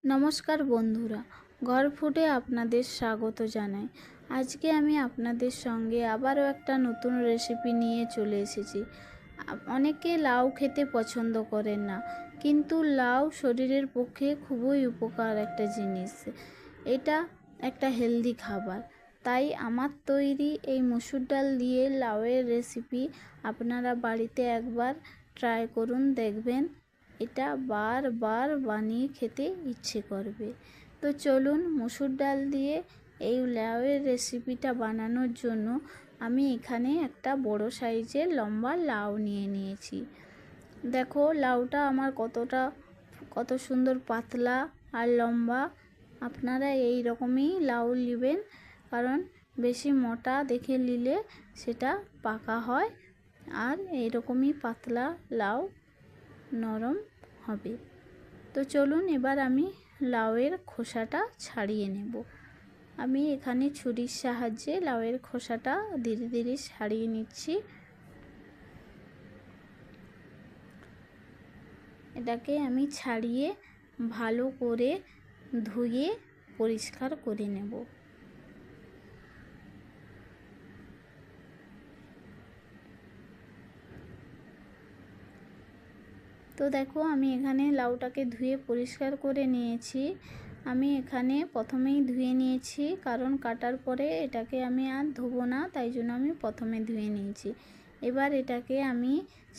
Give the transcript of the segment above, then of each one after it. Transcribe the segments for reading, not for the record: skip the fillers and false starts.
নমস্কার বন্ধুরা, ঘর ফুডে আপনাদের স্বাগত জানাই। আজকে আমি আপনাদের সঙ্গে আবারও একটা নতুন রেসিপি নিয়ে চলে এসেছি। অনেকে লাউ খেতে পছন্দ করেন না, কিন্তু লাউ শরীরের পক্ষে খুবই উপকার একটা জিনিস। এটা একটা হেলদি খাবার। তাই আমার তৈরি এই মসুর ডাল দিয়ে লাউয়ের রেসিপি আপনারা বাড়িতে একবার ট্রাই করুন, দেখবেন এটা বারবার বানিয়ে খেতে ইচ্ছে করবে। তো চলুন, মসুর ডাল দিয়ে এই লাউয়ের রেসিপিটা বানানোর জন্য আমি এখানে একটা বড় সাইজের লম্বা লাউ নিয়েছি। দেখো লাউটা আমার কত সুন্দর পাতলা আর লম্বা। আপনারা এই রকমই লাউ নেবেন, কারণ বেশি মোটা দেখে নিলে সেটা পাকা হয়, আর এইরকমই পাতলা লাউ নরম হবে। তো চলুন এবার আমি লাউয়ের খোসাটা ছাড়িয়ে নেব। আমি এখানে ছুরির সাহায্যে লাউয়ের খোসাটা ধীরে ধীরে ছাড়িয়ে নিচ্ছি। এটাকে আমি ছাড়িয়ে ভালো করে ধুয়ে পরিষ্কার করে নেব। তো দেখো আমি এখানে লাউটাকে ধুয়ে পরিষ্কার করে নিয়েছি। আমি এখানে প্রথমেই ধুয়ে নিয়েছি, কারণ কাটার পরে এটাকে আমি আর ধোবো না, তাই জন্য আমি প্রথমে ধুয়ে নিয়েছি। এবার এটাকে আমি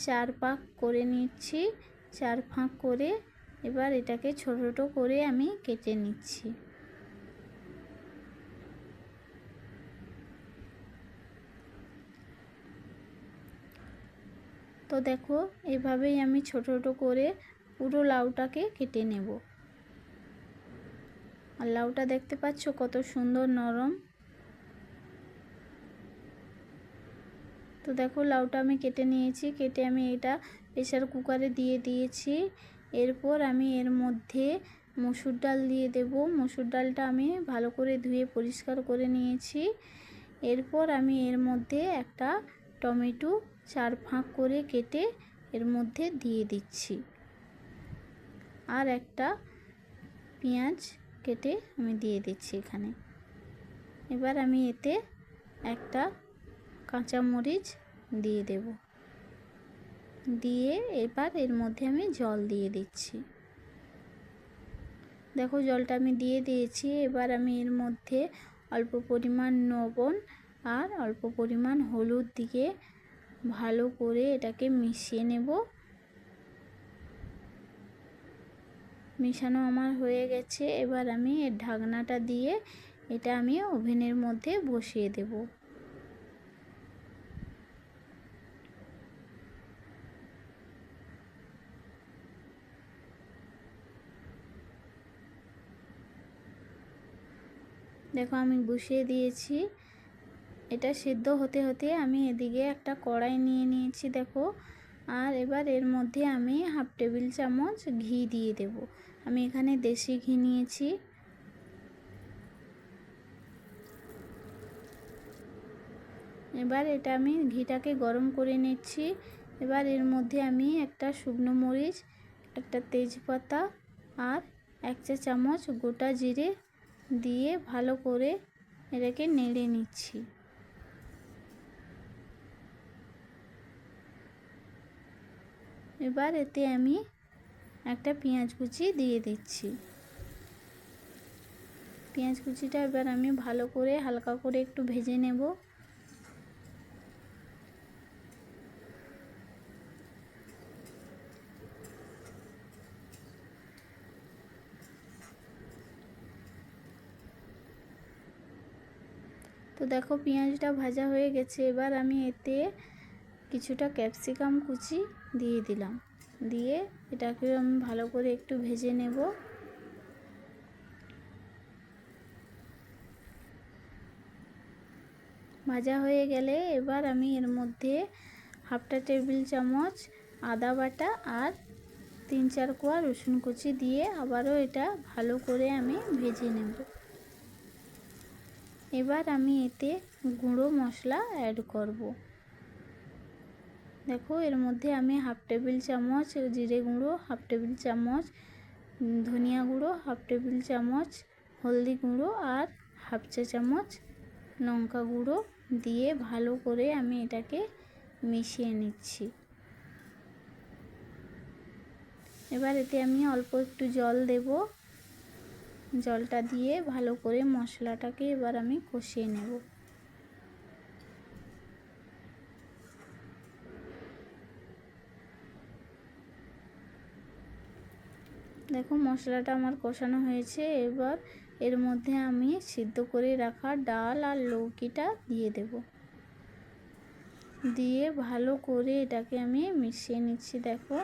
4 ভাগ করে নিচ্ছি। 4 ভাগ করে এবার এটাকে ছোট ছোট করে আমি কেটে নিচ্ছি। তো দেখো এভাবেই আমি ছোট ছোট করে পুরো লাউটাকে কেটে নেব। আর লাউটা দেখতে পাচ্ছ কত সুন্দর নরম। তো দেখো লাউটা আমি কেটে নিয়েছি। কেটে আমি এটা প্রেসার কুকারে দিয়ে দিয়েছি। এরপর আমি এর মধ্যে মসুর ডাল দিয়ে দেব। মসুর ডালটা আমি ভালো করে ধুয়ে পরিষ্কার করে নিয়েছি। এরপর আমি এর মধ্যে একটা টমেটো 4 ভাগ করে কেটে এর মধ্যে দিয়ে দিচ্ছি, আর একটা পেঁয়াজ কেটে আমি দিয়ে দিচ্ছি এখানে। এবার আমি এতে একটা কাঁচামরিচ দিয়ে দেব, দিয়ে এবার এর মধ্যে আমি জল দিয়ে দিচ্ছি। দেখো জলটা আমি দিয়ে দিয়েছি। এবার আমি এর মধ্যে অল্প পরিমাণ লবণ আর অল্প পরিমাণ হলুদ দিয়ে ভালো করে এটাকে মিশিয়ে নেব। মিশানো আমার হয়ে গেছে। এবার আমি এর ঢাকনাটা দিয়ে এটা আমি ওভেনের মধ্যে বসিয়ে দেব। দেখো আমি বসিয়ে দিয়েছি। এটা সিদ্ধ হতে হতে আমি এদিকে একটা কড়াই নিয়ে নিয়েছি দেখো। আর এবার এর মধ্যে আমি 1/2 টেবিল চামচ ঘি দিয়ে দেব। আমি এখানে দেশি ঘি নিয়েছি। এবার এটা আমি ঘিটাকে গরম করে নিচ্ছি। এবার এর মধ্যে আমি একটা শুকনো মরিচ, একটা তেজপাতা আর 1 চা চামচ গোটা জিরে দিয়ে ভালো করে এটাকে নেড়ে নিচ্ছি। এবার এতে আমি একটা পেঁয়াজ কুচি দিয়ে দিচ্ছি। পেঁয়াজ কুচিটা এবার আমি ভালো করে হালকা করে একটু ভেজে নেব। তো দেখো পেঁয়াজটা ভাজা হয়ে গেছে। এবার আমি এতে কিছুটা ক্যাপসিকাম কুচি দিয়ে দিলাম, দিয়ে এটাকে আমি ভালো করে একটু ভেজে নেব। ভাজা হয়ে গেলে এবার আমি এর মধ্যে 1/2 টেবিল চামচ আদা বাটা আর 3-4 কোয়া রসুন কুচি দিয়ে আবারও এটা ভালো করে আমি ভেজে নেব। এবার আমি এতে গুঁড়ো মশলা অ্যাড করব। দেখো এর মধ্যে আমি 1/2 টেবিল চামচ জিরে গুঁড়ো, 1/2 টেবিল চামচ ধনিয়া গুঁড়ো হাফ টেবিল চামচ, হলদি গুঁড়ো আর হাফ চা চামচ লঙ্কা গুঁড়ো দিয়ে ভালো করে আমি এটাকে মিশিয়ে নিচ্ছি। এবার এতে আমি অল্প একটু জল দেব। জলটা দিয়ে ভালো করে মশলাটাকে এবার আমি কষিয়ে নেব। দেখো মশলাটা আমার কষানো হয়েছে। এবার এর মধ্যে আমি সিদ্ধ করে রাখা ডাল আর লৌকিটা দিয়ে দেব। দিয়ে ভালো করে এটাকে আমি মিশিয়ে নিচ্ছি। দেখো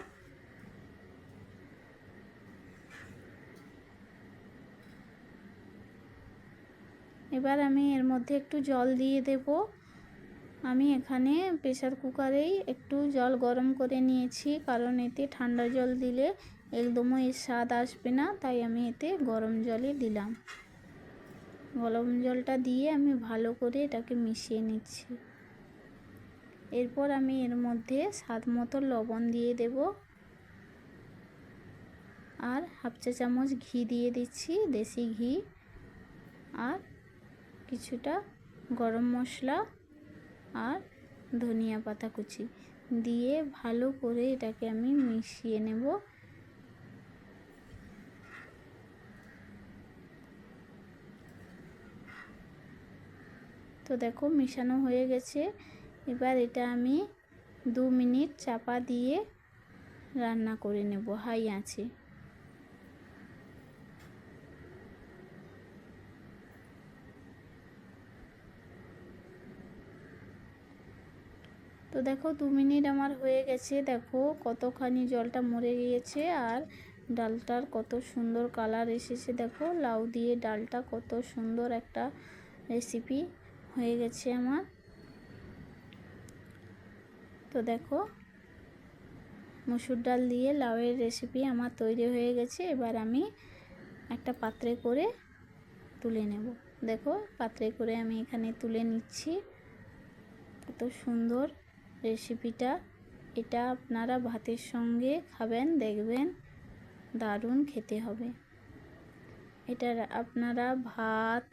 এবার আমি এর মধ্যে একটু জল দিয়ে দেব। আমি এখানে প্রেসার কুকারেই একটু জল গরম করে নিয়েছি, কারণ এতে ঠান্ডা জল দিলে একদমই এর স্বাদ আসবে না, তাই আমি এতে গরম জলই দিলাম। গরম জলটা দিয়ে আমি ভালো করে এটাকে মিশিয়ে নিচ্ছি। এরপর আমি এর মধ্যে স্বাদ মতো লবণ দিয়ে দেব আর হাফ চা চামচ ঘি দিয়ে দিচ্ছি, দেশি ঘি, আর কিছুটা গরম মশলা আর ধনিয়া পাতা কুচি দিয়ে ভালো করে এটাকে আমি মিশিয়ে নেব। তো দেখো মেশানো হয়ে গেছে। এবার এটা আমি 2 মিনিট চাপা দিয়ে রান্না করে নেব হাই আঁচে। তো দেখো 2 মিনিট আমার হয়ে গেছে। দেখো কতখানি জলটা মরে গিয়েছে আর ডালটার কত সুন্দর কালার এসেছে। দেখো লাউ দিয়ে ডালটা কত সুন্দর একটা রেসিপি হয়ে গেছে আমার। তো দেখো মসুর ডাল দিয়ে লাউয়ের রেসিপি আমার তৈরি হয়ে গেছে। এবার আমি একটা পাত্রে করে তুলে নেব। দেখো পাত্রে করে আমি এখানে তুলে নিচ্ছি। কত সুন্দর রেসিপিটা, এটা আপনারা ভাতের সঙ্গে খাবেন, দেখবেন দারুণ খেতে হবে। এটা আপনারা ভাত,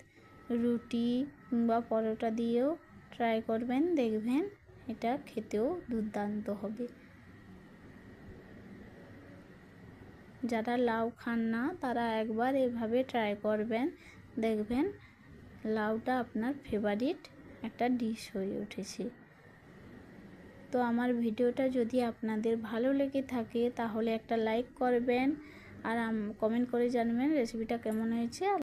রুটি কিংবা পরোটা দিয়েও ট্রাই করবেন, দেখবেন এটা খেতেও দুর্দান্ত হবে। যারা লাউ খান না তারা একবার এভাবে ট্রাই করবেন, দেখবেন লাউটা আপনার ফেভারিট একটা ডিশ হয়ে উঠেছে। তো আমার ভিডিওটা যদি আপনাদের ভালো লেগে থাকে তাহলে একটা লাইক করবেন আর কমেন্ট করে জানাবেন রেসিপিটা কেমন হয়েছে।